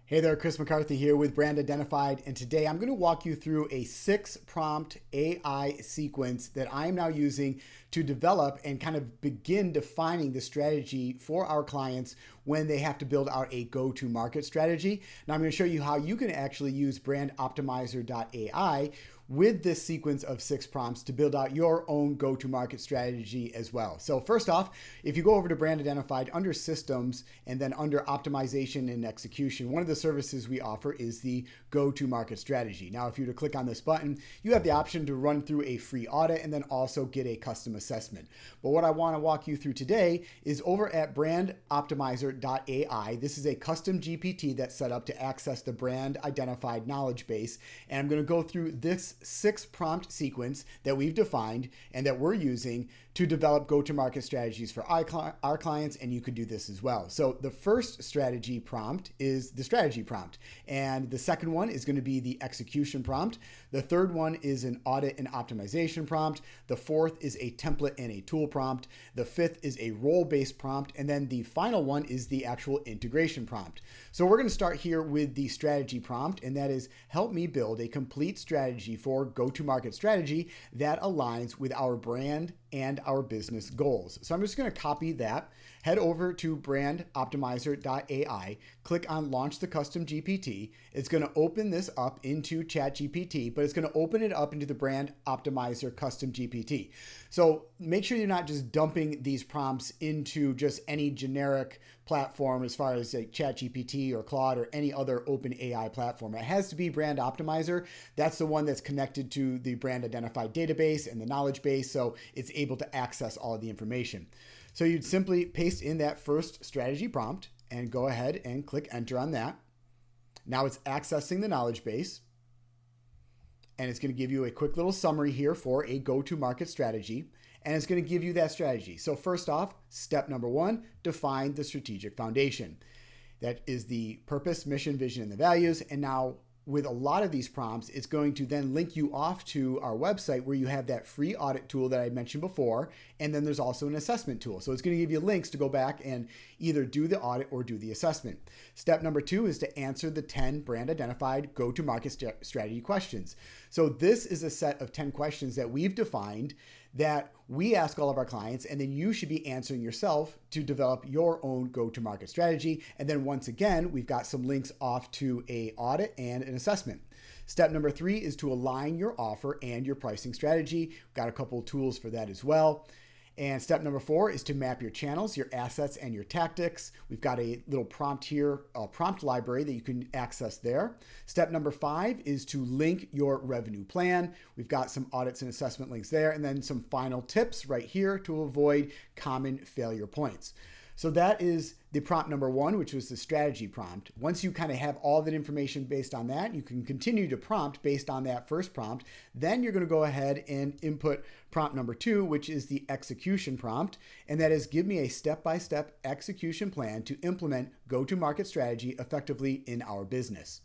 Hey there, Chris McCarthy here with Brand Identified, and today I'm going to walk you through a 6-prompt AI sequence that I'm now using to develop and kind of begin defining the strategy for our clients when they have to build out a go-to-market strategy. Now I'm going to show you how you can actually use BrandOptimizer AI with this sequence of 6 prompts to build out your own go-to-market strategy as well. So first off, if you go over to Brand Identified under Systems and then under Optimization and Execution, one of the services we offer is the go-to-market strategy. Now, if you were to click on this button, you have the option to run through a free audit and then also get a custom assessment. But what I want to walk you through today is over at BrandOptimizer AI. This is a custom GPT that's set up to access the Brand Identified knowledge base, and I'm going to go through this 6-prompt sequence that we've defined and that we're using to develop go-to-market strategies for our clients, and you could do this as well. So the first strategy prompt is the strategy prompt, and the second one is going to be the execution prompt. The third one is an audit and optimization prompt. The fourth is a template and a tool prompt. The fifth is a role-based prompt, and then the final one is the actual integration prompt. So we're going to start here with the strategy prompt, and that is help me build a complete strategy for go-to-market strategy that aligns with our brand and our business goals. So I'm just going to copy that, head over to BrandOptimizer.ai, click on Launch the Custom GPT. It's going to open this up into ChatGPT, but it's going to open it up into the Brand Optimizer Custom GPT. So make sure you're not just dumping these prompts into just any generic platform as far as like ChatGPT or Claude or any other open AI platform. It has to be Brand Optimizer. That's the one that's connected to the Brand Identified database and the knowledge base, so it's able to access all of the information. So you'd simply paste in that first strategy prompt and go ahead and click enter on that. Now it's accessing the knowledge base, and it's going to give you a quick little summary here for a go-to-market strategy, and it's going to give you that strategy. So first off, step number 1, define the strategic foundation. That is the purpose, mission, vision, and the values. And now with a lot of these prompts, it's going to then link you off to our website where you have that free audit tool that I mentioned before. And then there's also an assessment tool. So it's going to give you links to go back and either do the audit or do the assessment. Step number 2 is to answer the 10 brand identified go-to-market strategy questions. So this is a set of 10 questions that we've defined that we ask all of our clients, and then you should be answering yourself to develop your own go-to-market strategy. And then once again, we've got some links off to an audit and an assessment. Step number 3 is to align your offer and your pricing strategy. We've got a couple of tools for that as well. And step number 4 is to map your channels, your assets, and your tactics. We've got a little prompt here, a prompt library that you can access there. Step number 5 is to link your revenue plan. We've got some audits and assessment links there, and then some final tips right here to avoid common failure points. So that is the prompt number 1, which was the strategy prompt. Once you kind of have all that information based on that, you can continue to prompt based on that first prompt. Then you're going to go ahead and input prompt number 2, which is the execution prompt. And that is give me a step-by-step execution plan to implement go-to-market strategy effectively in our business.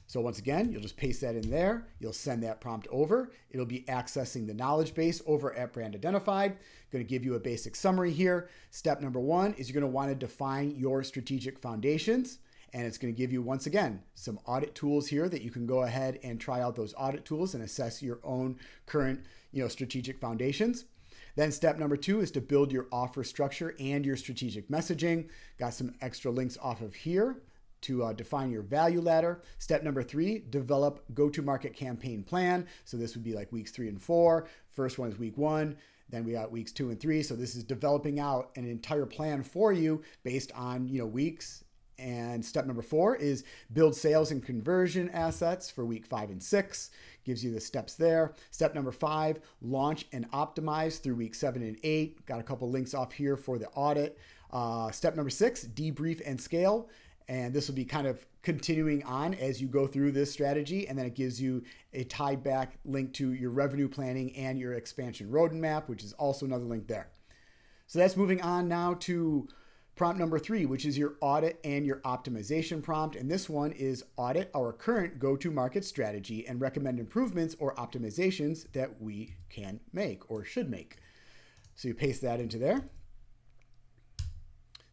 So once again, you'll just paste that in there. You'll send that prompt over. It'll be accessing the knowledge base over at Brand Identified. Going to give you a basic summary here. Step number 1 is you're going to want to define your strategic foundations. And it's going to give you, once again, some audit tools here that you can go ahead and try out those audit tools and assess your own current, strategic foundations. Then step number 2 is to build your offer structure and your strategic messaging. Got some extra links off of here to define your value ladder. Step number 3, develop go-to-market campaign plan. So this would be like weeks 3 and 4. First one is week 1. Then we got weeks 2 and 3. So this is developing out an entire plan for you based on, weeks. And step number 4 is build sales and conversion assets for week 5 and 6. Gives you the steps there. Step number 5, launch and optimize through week 7 and 8. Got a couple links off here for the audit. Step number 6, debrief and scale. And this will be kind of continuing on as you go through this strategy. And then it gives you a tied back link to your revenue planning and your expansion roadmap, which is also another link there. So that's moving on now to prompt number 3, which is your audit and your optimization prompt. And this one is audit our current go-to-market strategy and recommend improvements or optimizations that we can make or should make. So you paste that into there.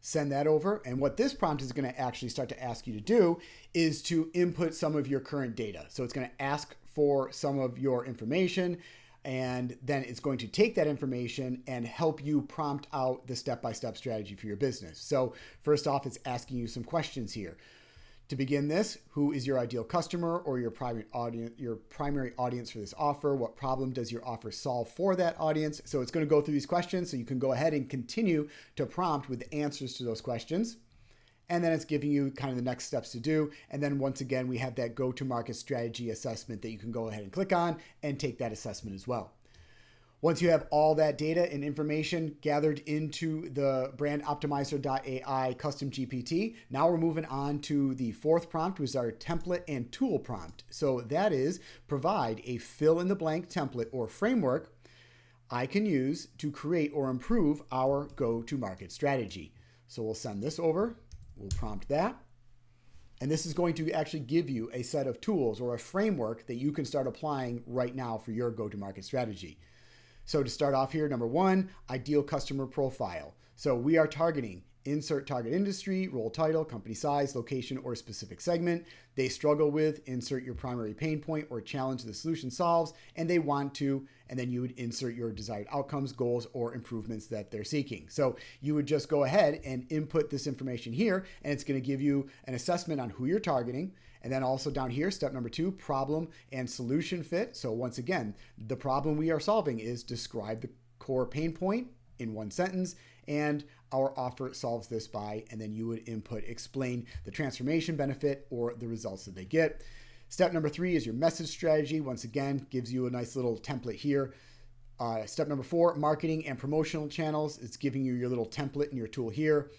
Send that over. And what this prompt is going to actually start to ask you to do is to input some of your current data. So it's going to ask for some of your information, and then it's going to take that information and help you prompt out the step-by-step strategy for your business. So first off, it's asking you some questions here. To begin this, who is your ideal customer or your primary audience for this offer? What problem does your offer solve for that audience? So it's going to go through these questions, so you can go ahead and continue to prompt with answers to those questions. And then it's giving you kind of the next steps to do. And then once again, we have that go-to-market strategy assessment that you can go ahead and click on and take that assessment as well. Once you have all that data and information gathered into the BrandOptimizer AI custom GPT, now we're moving on to the fourth prompt, which is our template and tool prompt. So that is provide a fill-in-the-blank template or framework I can use to create or improve our go-to-market strategy. So we'll send this over. We'll prompt that. And this is going to actually give you a set of tools or a framework that you can start applying right now for your go-to-market strategy. So to start off here, number one, ideal customer profile. So we are targeting insert target industry, role title, company size, location, or specific segment. They struggle with, insert your primary pain point or challenge the solution solves, and they want to, and then you would insert your desired outcomes, goals, or improvements that they're seeking. So you would just go ahead and input this information here, and it's going to give you an assessment on who you're targeting. And then also down here, step number two, problem and solution fit. So once again, the problem we are solving is describe the core pain point in one sentence, and our offer solves this by, and then you would input, explain the transformation benefit or the results that they get. Step number three is your message strategy. Once again, gives you a nice little template here. Step number four, marketing and promotional channels. It's giving you your little template in your tool here.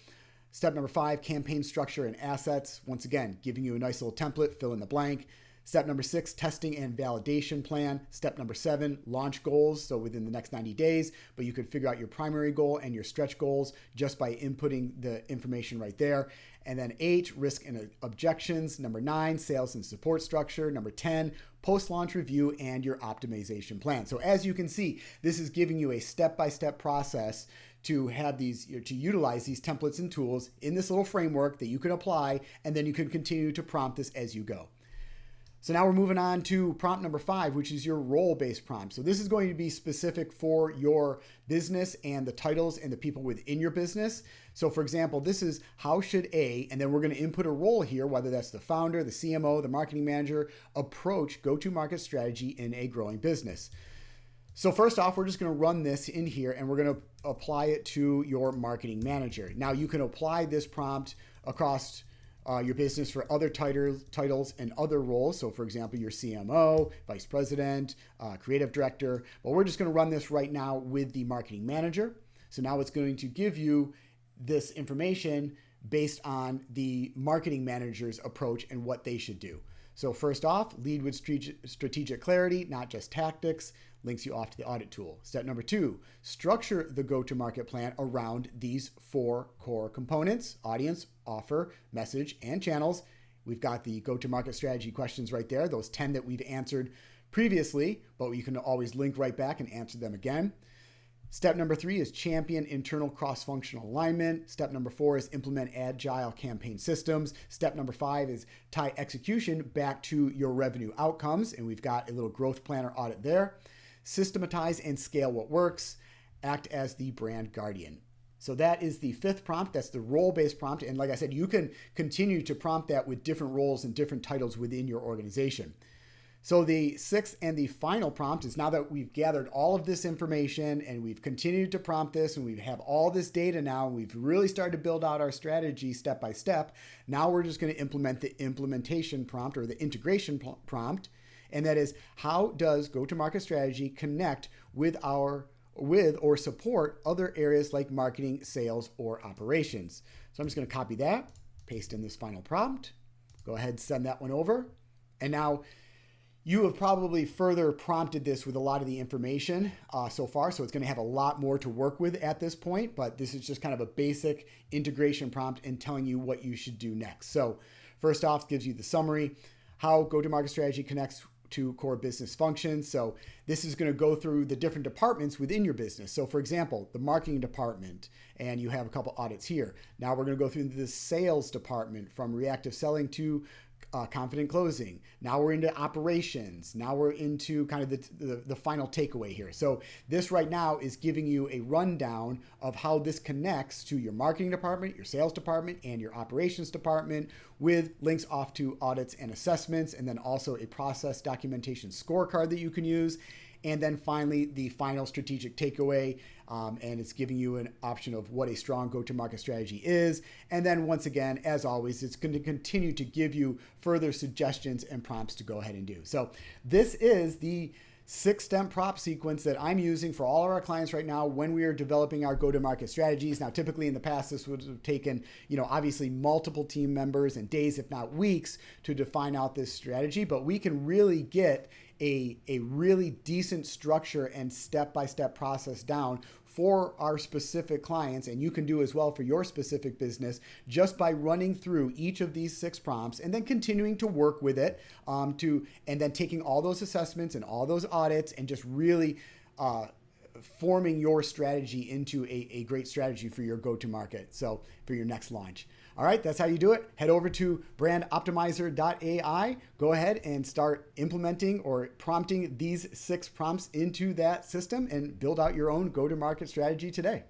Step number five, campaign structure and assets. Once again, giving you a nice little template, fill in the blank. Step number six, testing and validation plan. Step number seven, launch goals. So within the next 90 days, but you could figure out your primary goal and your stretch goals just by inputting the information right there. And then 8, risk and objections. Number 9, sales and support structure. Number 10, post-launch review and your optimization plan. So as you can see, this is giving you a step-by-step process to have these, to utilize these templates and tools in this little framework that you can apply, and then you can continue to prompt this as you go. So now we're moving on to prompt number 5, which is your role-based prompt. So this is going to be specific for your business and the titles and the people within your business. So for example, this is how should and then we're going to input a role here, whether that's the founder, the CMO, the marketing manager, approach go-to-market strategy in a growing business. So first off, we're just going to run this in here and we're going to apply it to your marketing manager. Now you can apply this prompt across your business for other titles and other roles. So for example, your CMO, vice president, creative director. But we're just going to run this right now with the marketing manager. So now it's going to give you this information based on the marketing manager's approach and what they should do. So first off, lead with strategic clarity, not just tactics. Links you off to the audit tool. Step number 2, structure the go-to-market plan around these 4 core components: audience, offer, message, and channels. We've got the go-to-market strategy questions right there, those 10 that we've answered previously, but you can always link right back and answer them again. Step number 3 is champion internal cross-functional alignment. Step number 4 is implement agile campaign systems. Step number 5 is tie execution back to your revenue outcomes, and we've got a little growth planner audit there. Systematize and scale what works. Act as the brand guardian. So that is the 5th prompt. That's the role-based prompt. And like I said, you can continue to prompt that with different roles and different titles within your organization. So the 6th and the final prompt is, now that we've gathered all of this information and we've continued to prompt this and we have all this data now, and we've really started to build out our strategy step by step, now we're just going to implement the implementation prompt or the integration prompt. And that is, how does go-to-market strategy connect with or support other areas like marketing, sales, or operations? So I'm just going to copy that, paste in this final prompt, go ahead, send that one over. And now you have probably further prompted this with a lot of the information so far, so it's going to have a lot more to work with at this point, but this is just kind of a basic integration prompt and telling you what you should do next. So first off, it gives you the summary, how go-to-market strategy connects to core business functions. So this is going to go through the different departments within your business. So for example, the marketing department, and you have a couple audits here. Now we're going to go through the sales department, from reactive selling to confident closing. Now we're into operations. Now we're into kind of the final takeaway here. So this right now is giving you a rundown of how this connects to your marketing department, your sales department, and your operations department, with links off to audits and assessments, and then also a process documentation scorecard that you can use. And then finally, the final strategic takeaway, and it's giving you an option of what a strong go-to-market strategy is. And then once again, as always, it's going to continue to give you further suggestions and prompts to go ahead and do. So this is the 6-step prompt sequence that I'm using for all of our clients right now when we are developing our go-to-market strategies. Now, typically in the past, this would have taken, obviously multiple team members and days, if not weeks, to define out this strategy, but we can really get a really decent structure and step-by-step process down for our specific clients, and you can do as well for your specific business, just by running through each of these 6 prompts and then continuing to work with it, and then taking all those assessments and all those audits and just really forming your strategy into a great strategy for your go-to-market. So for your next launch. All right, that's how you do it. Head over to BrandOptimizer AI. Go ahead and start implementing or prompting these 6 prompts into that system and build out your own go-to-market strategy today.